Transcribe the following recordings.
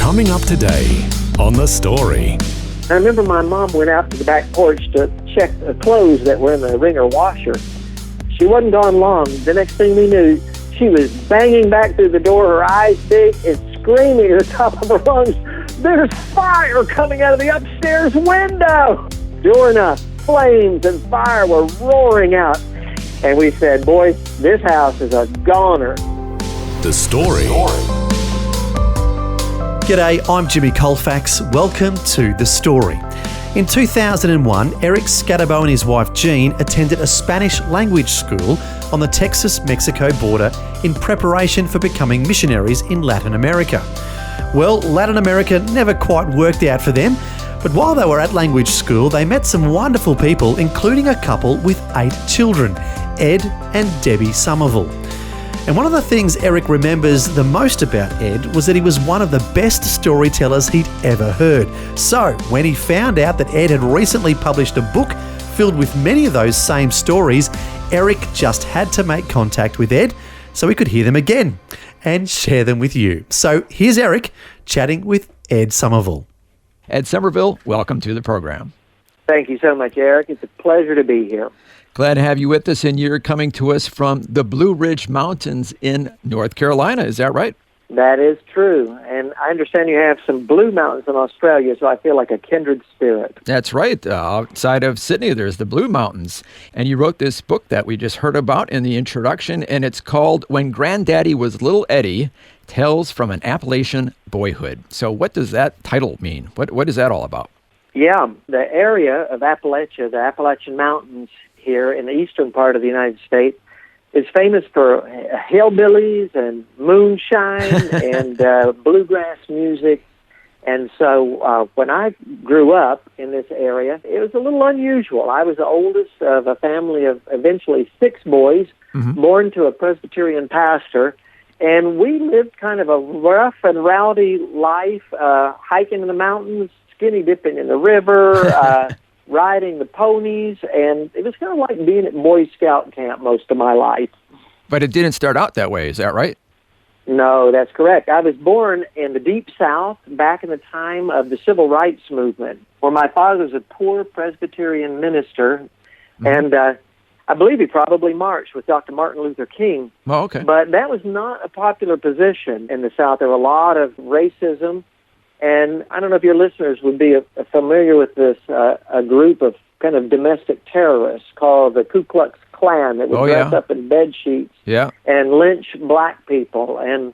Coming up today on The Story. I remember my mom went out to the back porch to check the clothes that were in the wringer washer. She wasn't gone long. The next thing we knew, she was banging back through the door, her eyes big, and screaming at the top of her lungs, "There's fire coming out of the upstairs window!" Sure enough, flames and fire were roaring out. And we said, "Boy, this house is a goner." The Story. G'day, I'm Jimmy Colefax. Welcome to The Story. In 2001, Eric Scatterbo and his wife Jean attended a Spanish language school on the Texas-Mexico border in preparation for becoming missionaries in Latin America. Well, Latin America never quite worked out for them, but while they were at language school, they met some wonderful people, including a couple with 8 children, Ed and Debbie Somerville. And one of the things Eric remembers the most about Ed was that he was one of the best storytellers he'd ever heard. So, when he found out that Ed had recently published a book filled with many of those same stories, Eric just had to make contact with Ed so he could hear them again and share them with you. So, here's Eric chatting with Ed Somerville. Ed Somerville, welcome to the program. Thank you so much, Eric. It's a pleasure to be here. Glad to have you with us, and you're coming to us from the Blue Ridge Mountains in North Carolina. Is that right? That is true. And I understand you have some blue mountains in Australia, so I feel like a kindred spirit. That's right. Outside of Sydney, there's the Blue Mountains. And you wrote this book that we just heard about in the introduction, and it's called When Granddaddy Was Little Eddie, Tales from an Appalachian Boyhood. So what does that title mean? What is that all about? Yeah, the area of Appalachia, the Appalachian Mountains here in the eastern part of the United States, is famous for hillbillies and moonshine and bluegrass music. And so when I grew up in this area, it was a little unusual. I was the oldest of a family of eventually 6 boys, born to a Presbyterian pastor. And we lived kind of a rough and rowdy life, hiking in the mountains, skinny dipping in the river, riding the ponies, and it was kind of like being at Boy Scout camp most of my life. But it didn't start out that way, is that right? No, that's correct. I was born in the Deep South back in the time of the Civil Rights Movement, where my father was a poor Presbyterian minister, and I believe he probably marched with Dr. Martin Luther King. Oh, okay. But that was not a popular position in the South. There were a lot of racism. And I don't know if your listeners would be familiar with this, a group of kind of domestic terrorists called the Ku Klux Klan that would dress up in bed sheets and lynch black people. And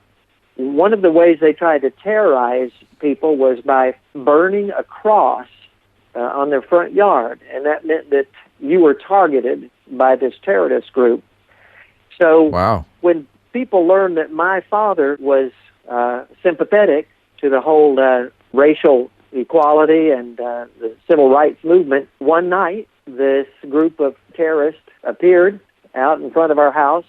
one of the ways they tried to terrorize people was by burning a cross on their front yard. And that meant that you were targeted by this terrorist group. So when people learned that my father was sympathetic to the whole racial equality and the civil rights movement, one night this group of terrorists appeared out in front of our house,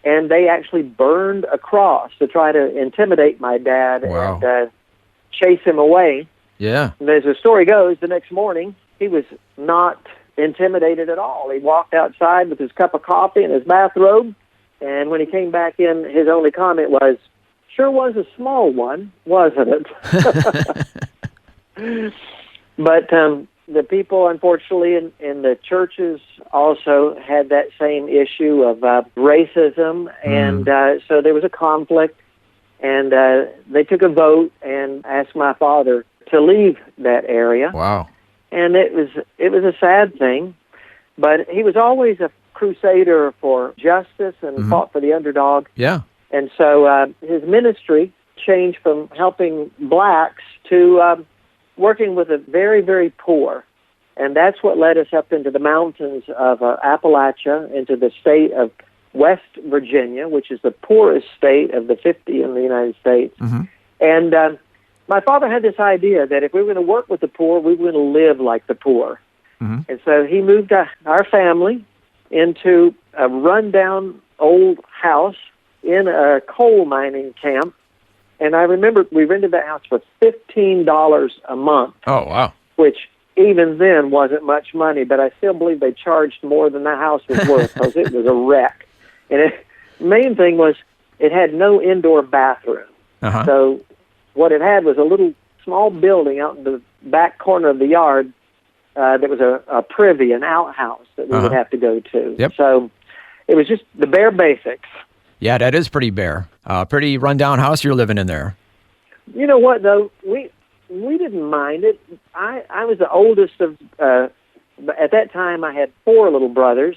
and they actually burned a cross to try to intimidate my dad and chase him away. Yeah. And as the story goes, the next morning, he was not intimidated at all. He walked outside with his cup of coffee and his bathrobe, and when he came back in, his only comment was, "Sure was a small one, wasn't it?" But the people, unfortunately, in the churches also had that same issue of racism, and so there was a conflict, and they took a vote and asked my father to leave that area. Wow. And it was a sad thing, but he was always a crusader for justice and fought for the underdog. Yeah. And so his ministry changed from helping blacks to working with the very, very poor. And that's what led us up into the mountains of Appalachia, into the state of West Virginia, which is the poorest state of the 50 in the United States. And my father had this idea that if we were going to work with the poor, we were going to live like the poor. And so he moved our family into a rundown old house in a coal mining camp. And I remember we rented that house for $15 a month. Oh, wow. Which even then wasn't much money, but I still believe they charged more than the house was worth because it was a wreck. And the main thing was it had no indoor bathroom. So what it had was a little small building out in the back corner of the yard that was a privy, an outhouse that we would have to go to. Yep. So it was just the bare basics. Yeah, that is pretty bare. Pretty rundown house you're living in there. You know what, though? We didn't mind it. I was the oldest of, at that time I had 4 little brothers,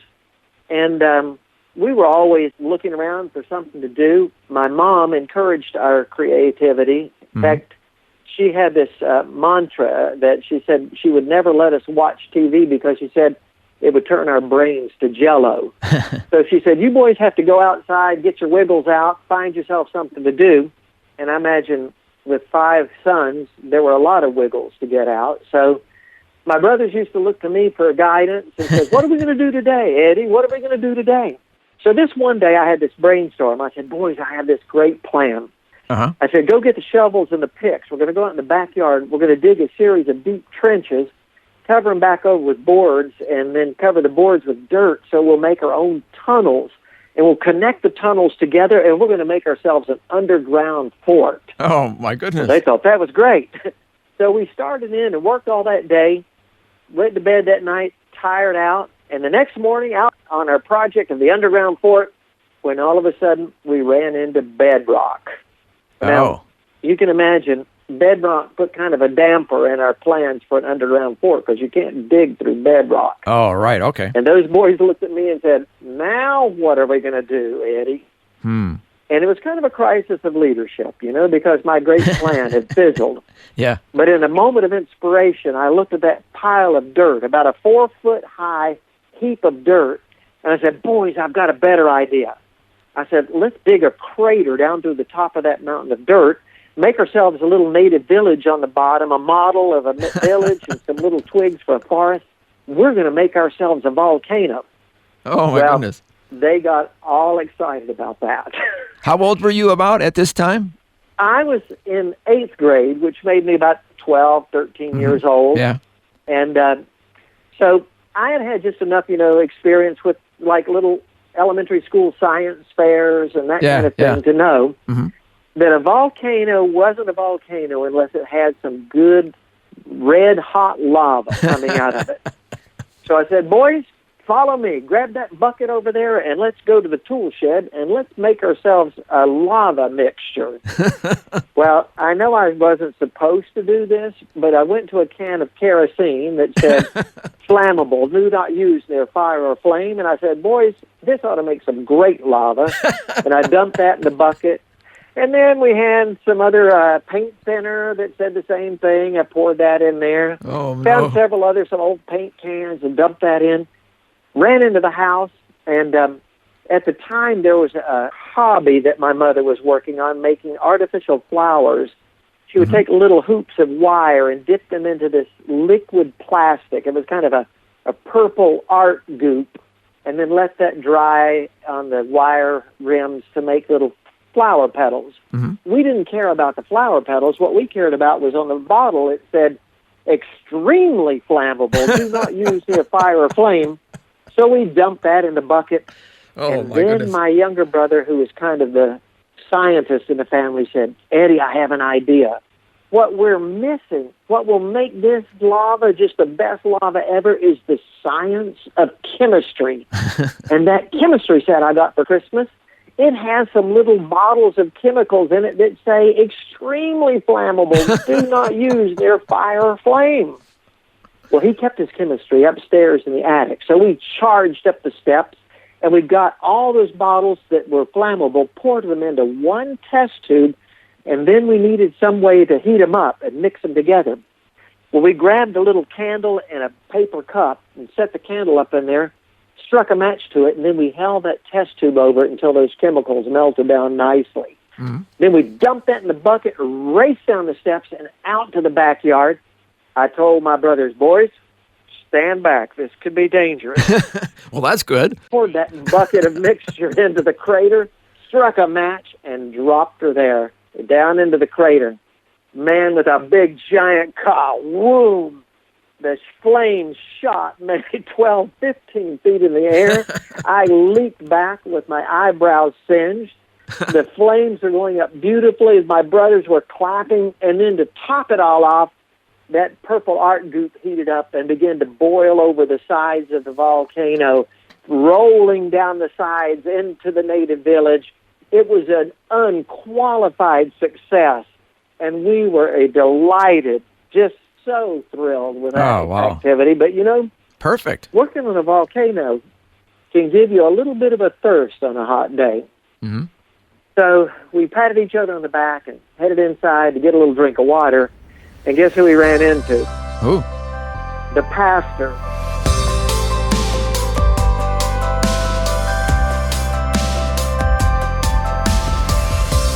and we were always looking around for something to do. My mom encouraged our creativity. In fact, she had this mantra that she said she would never let us watch TV because she said it would turn our brains to jello. So she said, you boys have to go outside, get your wiggles out, find yourself something to do. And I imagine with 5 sons, there were a lot of wiggles to get out. So my brothers used to look to me for guidance and said, what are we going to do today, Eddie? What are we going to do today? So this one day I had this brainstorm. I said, boys, I have this great plan. I said, go get the shovels and the picks. We're going to go out in the backyard. We're going to dig a series of deep trenches, cover them back over with boards, and then cover the boards with dirt so we'll make our own tunnels. And we'll connect the tunnels together, and we're going to make ourselves an underground fort. Oh, my goodness. They thought that was great. So we started in and worked all that day, went to bed that night, tired out, and the next morning out on our project of the underground fort, when all of a sudden we ran into bedrock. Now, you can imagine bedrock put kind of a damper in our plans for an underground fort because you can't dig through bedrock. Oh, right, okay. And those boys looked at me and said, now what are we going to do, Eddie? And it was kind of a crisis of leadership, you know, because my great plan had fizzled. Yeah. But in a moment of inspiration, I looked at that pile of dirt, about a 4-foot-high heap of dirt, and I said, boys, I've got a better idea. I said, let's dig a crater down through the top of that mountain of dirt, make ourselves a little native village on the bottom, a model of a village and some little twigs for a forest. We're going to make ourselves a volcano. Oh, my goodness. They got all excited about that. How old were you about at this time? I was in 8th grade, which made me about 12, 13 years old. Yeah. And so I had just enough, you know, experience with like little elementary school science fairs and that kind of thing to know that a volcano wasn't a volcano unless it had some good red-hot lava coming out of it. So I said, boys, follow me. Grab that bucket over there and let's go to the tool shed and let's make ourselves a lava mixture. Well, I know I wasn't supposed to do this, but I went to a can of kerosene that said flammable, do not use near fire or flame. And I said, boys, this ought to make some great lava. And I dumped that in the bucket. And then we had some other paint thinner that said the same thing. I poured that in there. Oh, no. Found several other, some old paint cans and dumped that in. Ran into the house, and at the time there was a hobby that my mother was working on, making artificial flowers. She would take little hoops of wire and dip them into this liquid plastic. It was kind of a purple art goop, and then let that dry on the wire rims to make little flower petals. We didn't care about the flower petals. What we cared about was on the bottle it said, extremely flammable, do not use near fire or flame. So we dumped that in the bucket. And then my younger brother, who was kind of the scientist in the family, said, Eddie, I have an idea. What we're missing, what will make this lava just the best lava ever is the science of chemistry. And that chemistry set I got for Christmas, it has some little bottles of chemicals in it that say extremely flammable, do not use near fire or flame. Well, he kept his chemistry upstairs in the attic, so we charged up the steps, and we got all those bottles that were flammable, poured them into one test tube, and then we needed some way to heat them up and mix them together. Well, we grabbed a little candle and a paper cup and set the candle up in there, struck a match to it, and then we held that test tube over it until those chemicals melted down nicely. Then we dumped that in the bucket, raced down the steps, and out to the backyard. I told my brothers, boys, stand back. This could be dangerous. Well, that's good. Poured that bucket of mixture into the crater, struck a match, and dropped her there, down into the crater. Man, with a big, giant kawoom, the flames shot maybe 12, 15 feet in the air. I leaped back with my eyebrows singed. The flames are going up beautifully as my brothers were clapping. And then to top it all off, that purple art goop heated up and began to boil over the sides of the volcano, rolling down the sides into the native village. It was an unqualified success, and we were delighted, just so thrilled with that activity. But, Perfect. Working on a volcano can give you a little bit of a thirst on a hot day. Mm-hmm. So we patted each other on the back and headed inside to get a little drink of water. And guess who we ran into? Who? The pastor.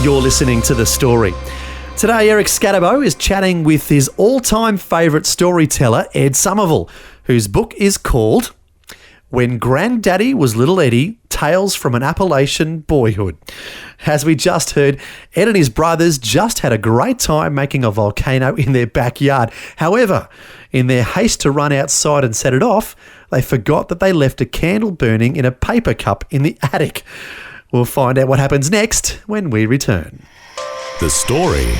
You're listening to The Story. Today, Eric Scatterbo is chatting with his all-time favourite storyteller, Ed Somerville, whose book is called When Granddaddy Was Little Eddie, Tales from an Appalachian Boyhood. As we just heard, Ed and his brothers just had a great time making a volcano in their backyard. However, in their haste to run outside and set it off, they forgot that they left a candle burning in a paper cup in the attic. We'll find out what happens next when we return. The Story.